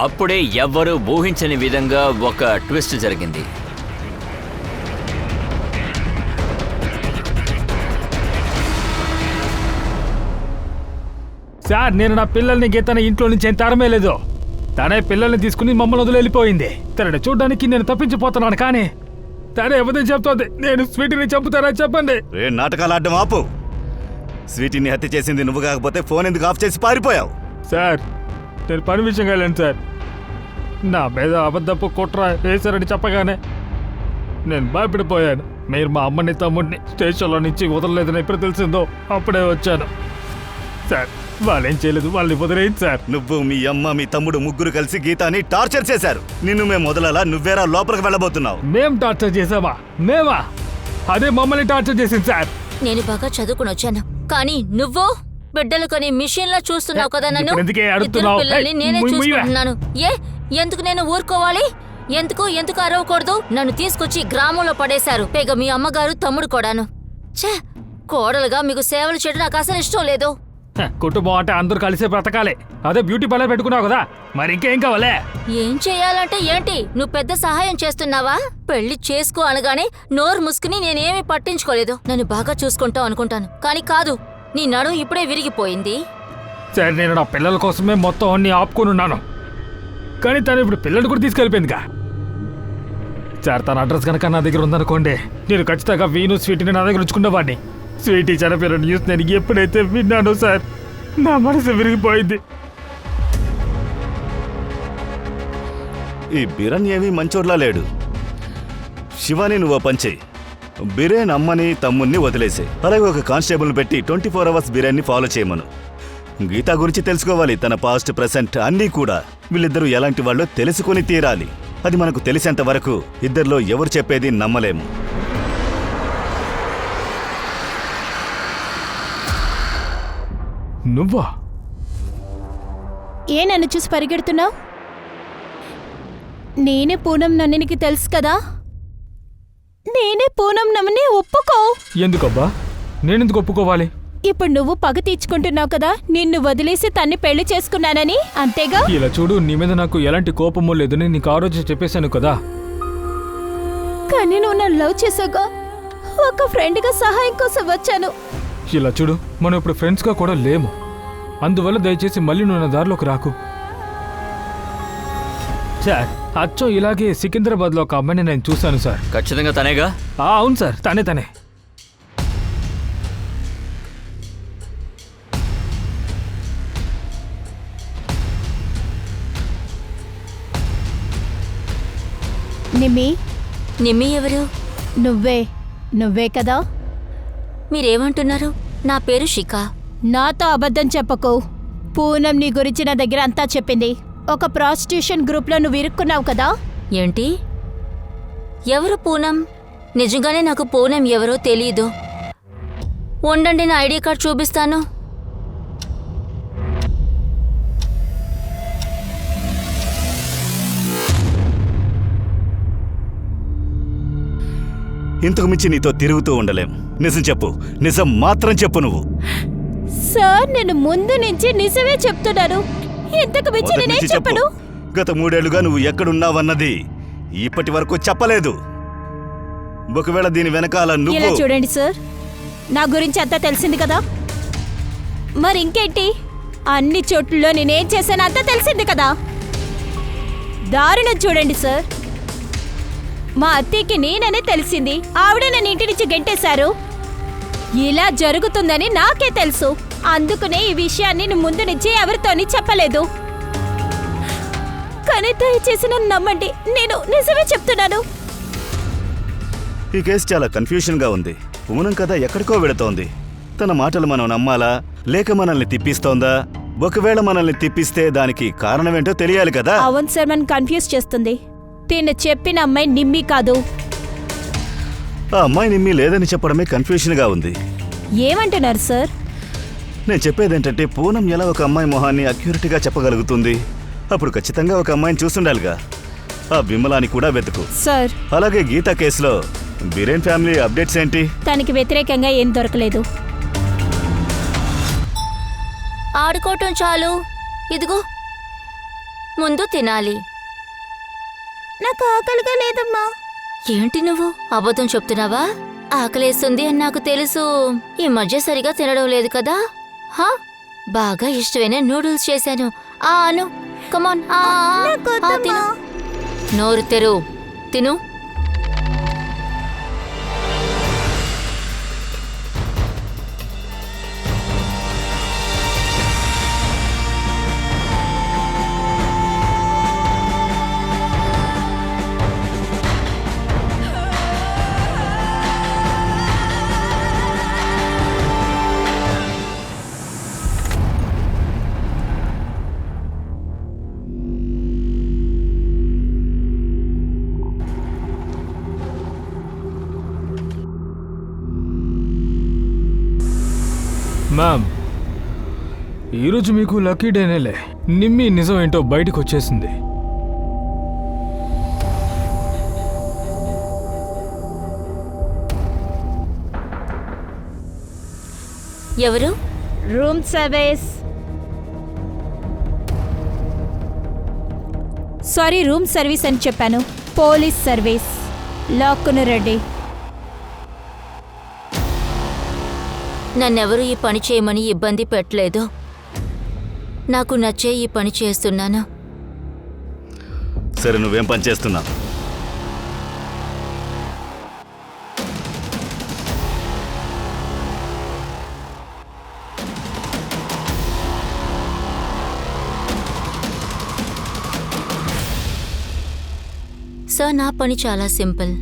అప్పుడే ఎవ్వరూ ఊహించని విధంగా ఒక ట్విస్ట్ జరిగింది. సార్, నేను నా పిల్లల్ని గీతన ఇంట్లో నుంచి ఏం తరమే లేదు. తనే పిల్లల్ని తీసుకుని మమ్మల్ని వదిలి వెళ్ళిపోయింది. తనని చూడడానికి నేను తప్పించిపోతున్నాను, కానీ తనే ఎవరిని చెప్తోంది నేను స్వీటీని చంపుతానని చెప్పండి. రే నాటకాలు ఆడడం ఆపు. స్వీటీని హత్య చేసింది నువ్వు కాకపోతే ఫోన్ ఎందుకు ఆఫ్ చేసి పారిపోయావు? సార్, నేను పని విషయంగా వెళ్ళాను సార్. నా మీద అబద్ధపు కుట్ర వేశారని చెప్పగానే నేను భయపడిపోయాను. మీరు మా అమ్మని తమ్ముడిని స్టేషన్లో నుంచి వదలలేదని ఎప్పుడు తెలిసిందో అప్పుడే వచ్చాను సార్. వాళ్ళేం చేయలేదు, వాళ్ళని వదిలేయండి సార్. నువ్వు, మీ అమ్మ, మీ తమ్ముడు ముగ్గురు కలిసి గీతాని టార్చర్ చేశారు. నిన్ను మేము వదలాలా? నువ్వేరా లోపలికి వెళ్ళబోతున్నావు? మేం టార్చర్ చేసామా? మేమా? అదే మమ్మల్ని టార్చర్ చేసింది సార్. నేను బాగా చదువుకుని వచ్చాను, కానీ నువ్వు బిడ్డలు కొని మిషన్ లా చూస్తున్నావు కదా నన్ను. ఇప్పుడు ఎందుకే ఇద్దరు అడుగుతున్నావు? పిల్లల్ని ఏయ్, నేనే ముయ్యి, ముయ్యివే. చూసుకుంటున్నాను. ఎందుకు నేను ఊరుకోవాలి? ఎందుకు అరవకూడదు? నన్ను తీసుకొచ్చి గ్రామంలో పడేశారు. పైగా మీ అమ్మగారు తమ్ముడు కూడాను. ఛే, కోడలుగా మీకు సేవలు చేయడం నాకు అసలు ఇష్టం లేదు. కుటుంబం అంటే అందరూ కలిసే బ్రతకాలి. అదే బ్యూటీ పార్లర్ పెట్టుకున్నావు కదా, మరి ఇంకేం కావాలే? ఏం చేయాలంటే ఏంటి? నువ్వు పెద్ద సహాయం చేస్తున్నావా? పెళ్లి చేసుకో అనగానే నోరు ముసుకుని నేనేమీ పట్టించుకోలేదు. నన్ను బాగా చూసుకుంటావు అనుకుంటాను, కానీ కాదు. నీ నడుం ఇప్పుడే విరిగిపోయింది. సరే, నేను నా పిల్లల కోసమే మొత్తం అన్ని ఆపుకొని ఉన్నాను, కానీ తను ఇప్పుడు పిల్లలు కూడా తీసుకెళ్ళిపోయిందిగా. సార్, తన అడ్రస్ కనుక నా దగ్గర ఉందనుకోండి, నేను ఖచ్చితంగా వీను స్వీటీని నా దగ్గర ఉంచుకున్నవాడిని. స్వీటీ చనిపోయిన న్యూస్ నేను ఎప్పుడైతే విన్నానో సార్, నా మనసు విరిగిపోయింది. ఈ బిరన్ ఏమీ మంచోడ్లా లేడు. శివాని నువ్వు పంచేయి. బిరేన్ అమ్మని తమ్ముణ్ణి వదిలేసే. అలాగే ఒక కానిస్టేబుల్ని పెట్టి 24 అవర్స్ బిరేన్ని ఫాలో చేయమను. గీతా గురించి తెలుసుకోవాలి, తన పాస్ట్ ప్రెసెంట్ అన్నీ కూడా. వీళ్ళిద్దరూ ఎలాంటి వాళ్ళో తెలుసుకొని తీరాలి. అది మనకు తెలిసేంత వరకు ఇద్దరిలో ఎవరు చెప్పేది నమ్మలేము. నువ్వా? ఏ నన్ను చూసి పరిగెడుతున్నావు? నేనే పూనం నన్నికి తెలుసు కదా. నేనే పూనం నమ్మని ఒప్పుకో. ఎందుకబ్బా? నేనెందుకు ఒప్పుకోవాలి? ఇప్పుడు నువ్వు పగ తీర్చుకుంటున్నావు కదా, నిన్ను వదిలేసి తన్ని పెళ్లి చేసుకున్నానని, అంతేగా? ఇలా చూడు, నీ మీద నాకు ఎలాంటి కోపమో లేదని నీకు ఆ రోజు చెప్పేశాను కదా. కానీ నువ్వు నన్ను లవ్ చేసావుగా. ఒక ఫ్రెండ్గా సహాయం కోసం వచ్చాను. ఇలా చూడు, మనం ఇప్పుడు ఫ్రెండ్స్గా కూడా లేము. అందువల్ల దయచేసి మళ్ళీ నువ్వు నా దారిలోకి రాకు. సార్, అచ్చం ఇలాగే సికింద్రాబాద్లో ఒక అమ్మాయిని నేను చూశాను సార్. ఖచ్చితంగా తనేగా? అవును సార్, తనే. నిమ్మి ఎవరు? నువ్వే కదా. మీరేమంటున్నారు? నా పేరు శిఖ. నాతో అబద్ధం చెప్పకు. పూనం నీ గురించి నా దగ్గర అంతా చెప్పింది. ఒక ప్రాస్టిట్యూషన్ గ్రూప్లో నువ్వు ఇరుక్కున్నావు కదా. ఏంటి? ఎవరు పూనం? నిజంగానే నాకు పూనం ఎవరో తెలీదు. ఉండండి, నా ఐడి కార్డ్ చూపిస్తాను. ఇంతకు మించి నీతో తిరుగుతూ ఉండలేం. నిజం చెప్పు, నిజం మాత్రం చెప్పు. నువ్వు సార్, నేను ముందు నుంచి నిజమే చెప్తున్నాను. ఇంతకు మించి మొదటి నేనేం నుంచి చెప్పు. చెప్పను. గత 3 ఏళ్లుగా నువ్వు ఎక్కడున్నావన్నది ఇప్పటి వరకు చెప్పలేదు. ఒకవేళ దీని వెనకాల ఇలా నువ్వు... చూడండి సార్, నా గురించి అంతా తెలిసింది కదా. మరి ఇంకేంటి? అన్ని చోట్లలో నేనేం చేశాను అంతా తెలిసింది కదా. దారుణం చూడండి సార్, మా అత్తయ్యకి నేననే తెలిసింది. ఆవిడ నన్ను ఇంటి నుంచి గెంటేశారు. ఇలా జరుగుతుందని నాకే తెలుసు. అందుకనే ఈ విషయాన్ని నేను ముందు నుంచి ఎవరితోని చెప్పలేదు. కానీ దయచేసి నన్ను నమ్మండి, నేను నిజమే చెప్తున్నాను. ఈ కేసు చాలా కన్ఫ్యూషన్గా ఉంది. పూనం కథ ఎక్కడికో వెళుతోంది. తన మాటలు మనం నమ్మాలా లేక మనల్ని తిప్పిస్తోందా? ఒకవేళ మనల్ని తిప్పిస్తే దానికి కారణమేంటో తెలియాలి కదా. అవును సార్, మనం కన్ఫ్యూజ్ చేస్తుంది. తిను చెప్పిన అమ్మాయి నిమ్మి కాదు. ఆ అమ్మాయి నిమ్మి లేదని చెప్పడమే కన్ఫ్యూషన్గా ఉంది. ఏమంటున్నారు సార్? నేను చెప్పేదేంటంటే పూనం ఎలా ఒక అమ్మాయి మొహాన్ని అక్యూరేట్గా చెప్పగలుగుతుంది? అప్పుడు ఖచ్చితంగా ఒక అమ్మాయిని చూస్తుండాలిగా. ఆ విమలాని కూడా వెతుకు. సార్, అలాగే గీత కేసులో బిరేన్ ఫ్యామిలీ అప్డేట్స్ ఏంటి? తనకి వ్యతిరేకంగా ఏం దొరకలేదు. ఆడుకోవటం చాలు, ఇదిగో ముందు తినాలి. నాకు ఆకలిగా లేదమ్మా. ఏంటి నువ్వు అబద్ధం చెప్తున్నావా? ఆకలేస్తుంది అని నాకు తెలుసు. ఈ మధ్య సరిగా తినడం లేదు కదా. హా, బాగా ఇష్టమైన నూడిల్స్ చేశాను. అను కమాన్, తిను. నోరు తెరు, తిను. మ్యామ్, ఈరోజు మీకు లక్కీ డేనేలే. నిమ్మి నిజం ఏంటో బయటకు వచ్చేసింది. ఎవరు? Room service. Sorry, room service అని చెప్పాను. Police service. లాక్కును రెడ్డి. నన్నెవరూ ఈ పని చేయమని ఇబ్బంది పెట్టలేదు. నాకు నచ్చే ఈ పని చేస్తున్నాను. సరే, నువ్వేం పని చేస్తున్నావు? సార్, నా పని చాలా సింపుల్.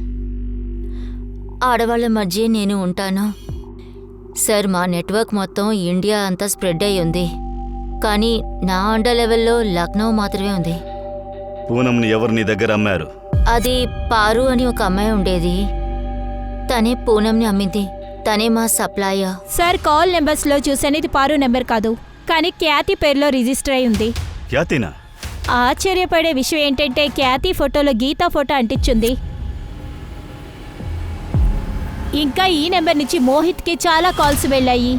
ఆడవాళ్ళ మధ్య నేను ఉంటాను. సార్, మా నెట్వర్క్ మొత్తం ఇండియా అంతా స్ప్రెడ్ అయి ఉంది. కానీ నా అండర్ లెవెల్లో లక్నో మాత్రమే ఉంది. పూనంని ఎవరు నీ దగ్గర అమ్మారు? అది పారు అని ఒక అమ్మాయి ఉండేది. తనే పూనంని అమ్మింది. తనే మా సప్లయర్. సార్, కాల్ నెంబర్స్లో చూసాను ఇది పారు నెంబర్ కాదు, కానీ ఖ్యాతి పేరులో రిజిస్టర్ అయి ఉంది. ఖ్యాతినా? ఆశ్చర్యపడే విషయం ఏంటంటే ఖ్యాతి ఫోటోలో గీతా ఫోటో అంటించుంది. ఇంకా ఈ నెంబర్ నుంచి మోహిత్కి చాలా కాల్స్ వెళ్ళాయి.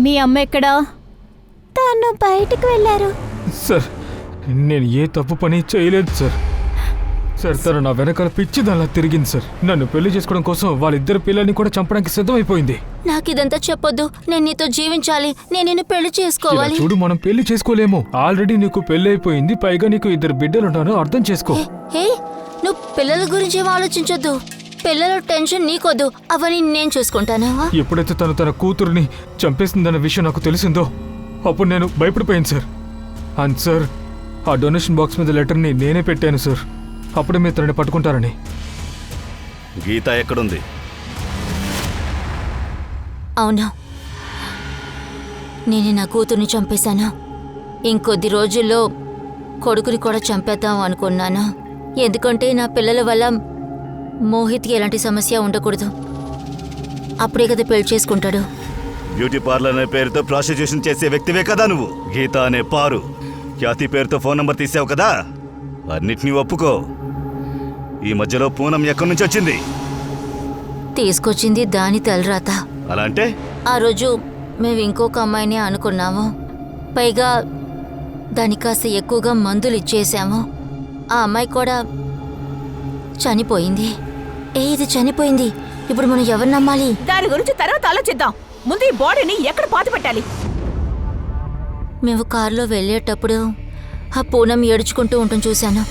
మీ అమ్మ ఎక్కడా? తను బయటకు వెళ్ళారు. సార్, నేను ఏ తప్పు పని చేయలేదు సార్. సార్, తను నా వెనకాల పిచ్చి దానిలా తిరిగింది సార్. నన్ను పెళ్లి చేసుకోవడం కోసం వాళ్ళిద్దరు పిల్లల్ని కూడా చంపడానికి సిద్ధమైపోయింది. నాకిదంతా చెప్పొద్దు. నేను నీతో జీవించాలి. నేను నిన్ను పెళ్లి ఇలా చేసుకోవాలి. చూడు, మనం పెళ్లి చేసుకోలేము. ఆల్రెడీ నీకు పెళ్లి అయిపోయింది, పైగా నీకు 2 బిడ్డలుంటాను. అర్థం చేసుకో. హే, నువ్వు పిల్లల గురించి ఏం ఆలోచించొద్దు. పిల్లల టెన్షన్ నీకొద్దు. అవన్నీ నేను చూసుకుంటాను. ఎప్పుడైతే తను తన కూతురుని చంపేసిందన్న విషయం నాకు తెలిసిందో అప్పుడు నేను భయపడిపోయాను సార్. అండ్ సార్, ఆ డొనేషన్ బాక్స్ మీద లెటర్ని నేనే పెట్టాను సార్. అప్పుడే మీరు తనని పట్టుకుంటారని. గీత ఎక్కడుంది? అవునా, నేను నా కూతుర్ని చంపేశాను. ఇంకొద్ది రోజుల్లో కొడుకుని కూడా చంపేద్దాం అనుకున్నాను. ఎందుకంటే నా పిల్లల వల్ల మోహిత్కి ఎలాంటి సమస్య ఉండకూడదు. అప్పుడే కదా పెళ్లి చేసుకుంటాడు. బ్యూటీ పార్లర్ అనే పేరుతో ప్రాస్టిట్యూషన్ చేసే వ్యక్తివే కదా నువ్వు. గీత అనే పారు ఖ్యాతి పేరుతో ఫోన్ నంబర్ తీసావు కదా. అన్నిటినీ ఒప్పుకో. ఈ మధ్యలో పూనం ఎక్కడి నుంచి వచ్చింది? తీసుకొచ్చింది దాని తలరాత. అలా అంటే? ఆ రోజు మేము ఇంకొక అమ్మాయిని అనుకున్నాము. పైగా దానికి కాస్త ఎక్కువగా మందులు ఇచ్చేసాము. ఆ అమ్మాయి కూడా చనిపోయింది. ఇది చనిపోయింది. ఇప్పుడు మనం ఎవరు నమ్మాలి? దాని గురించి తర్వాత ఆలోచిద్దాం. ముందు ఈ బాడీని ఎక్కడ పాతి పెట్టాలి? మేము కారులో వెళ్ళేటప్పుడు ఆ పూనం ఏడుచుకుంటూ ఉండటం చూశాను.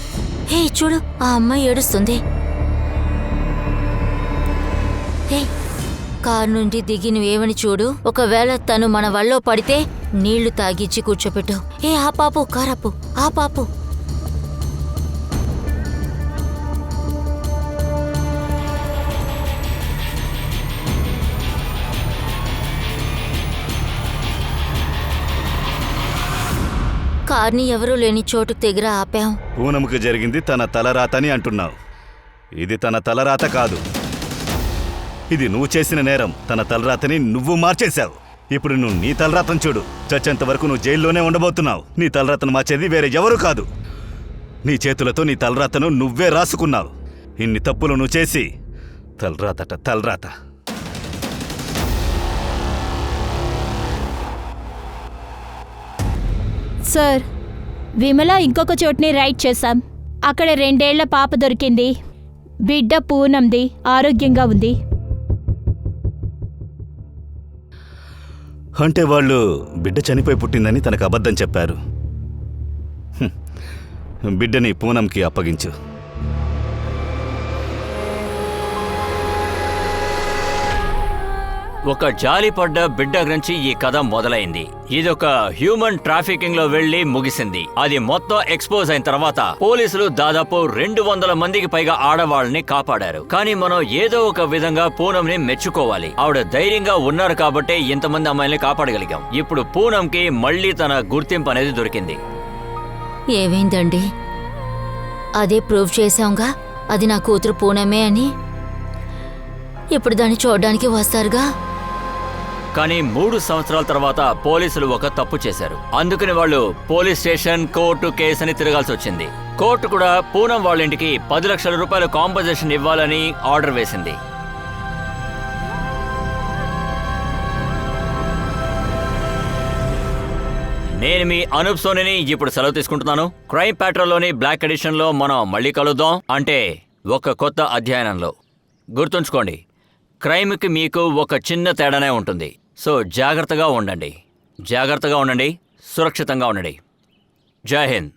హే చూడు, ఆ అమ్మాయి ఏడుస్తుంది. హే, కారు నుండి దిగి నువ్వేమని చూడు. ఒకవేళ తను మన వల్లో పడితే నీళ్లు తాగిచ్చి కూర్చోపెట్టు. ఏ ఆ పాపు కారాపు, ఆ పాపు. కార్ని ఎవరూ లేని చోటు దగ్గర ఆపాం. పూనంకి జరిగింది తన తలరాతని అంటున్నావు. ఇది తన తలరాత కాదు, ఇది నువ్వు చేసిన నేరం. తన తలరాతని నువ్వు మార్చేశావు. ఇప్పుడు నువ్వు నీ తలరాతను చూడు. చచ్చేంత వరకు నువ్వు జైల్లోనే ఉండబోతున్నావు. నీ తలరాతను మార్చేది వేరే ఎవరు కాదు. నీ చేతులతో నీ తలరాతను నువ్వే రాసుకున్నావు. ఇన్ని తప్పులు నువ్వు చేసి తలరాతట తలరాత. సార్, విమల ఇంకొక చోటుని రైడ్ చేశాం. అక్కడ 2 ఏళ్ల పాప దొరికింది. బిడ్డ పూనంది, ఆరోగ్యంగా ఉంది. అంటే వాళ్ళు బిడ్డ చనిపోయి పుట్టిందని తనకు అబద్ధం చెప్పారు. బిడ్డని పూనంకి అప్పగించు. ఒక జాలిపడ్డ బిడ్డ గురించి ఈ కథ మొదలైంది. ఇదొక హ్యూమన్ ట్రాఫికింగ్ లో వెళ్లి ముగిసింది. అది మొత్తం ఎక్స్పోజ్ అయిన తర్వాత పోలీసులు దాదాపు 200 మందికి పైగా ఆడవాళ్ళని కాపాడారు. కానీ మనం ఏదో ఒక విధంగా పూనంని మెచ్చుకోవాలి. ఆవిడ ధైర్యంగా ఉన్నారు కాబట్టే ఇంతమంది అమ్మాయిల్ని కాపాడగలిగాం. ఇప్పుడు పూనంకి మళ్లీ తన గుర్తింపు అనేది దొరికింది. ఏమైందండి? అదే ప్రూవ్ చేశాంగా అది నా కూతురు పూనమే అని. ఇప్పుడు దాన్ని చూడడానికి వస్తారుగా. కానీ 3 సంవత్సరాల తర్వాత పోలీసులు ఒక తప్పు చేశారు. అందుకని వాళ్ళు పోలీస్ స్టేషన్, కోర్టు, కేసు అని తిరగాల్సి వచ్చింది. కోర్టు కూడా పూనం వాళ్ళ ఇంటికి 10 లక్షల రూపాయలు కాంపన్సేషన్ ఇవ్వాలని ఆర్డర్ వేసింది. నేను మీ అనూప్ సోనిని ఇప్పుడు సెలవు తీసుకుంటున్నాను. క్రైమ్ ప్యాట్రోల్లోని బ్లాక్ ఎడిషన్ లో మనం మళ్ళీ కలుద్దాం. అంటే ఒక కొత్త అధ్యయనంలో. గుర్తుంచుకోండి, క్రైమ్కి మీకు ఒక చిన్న తేడానే ఉంటుంది. సో జాగ్రత్తగా ఉండండి, సురక్షితంగా ఉండండి. జై హింద్.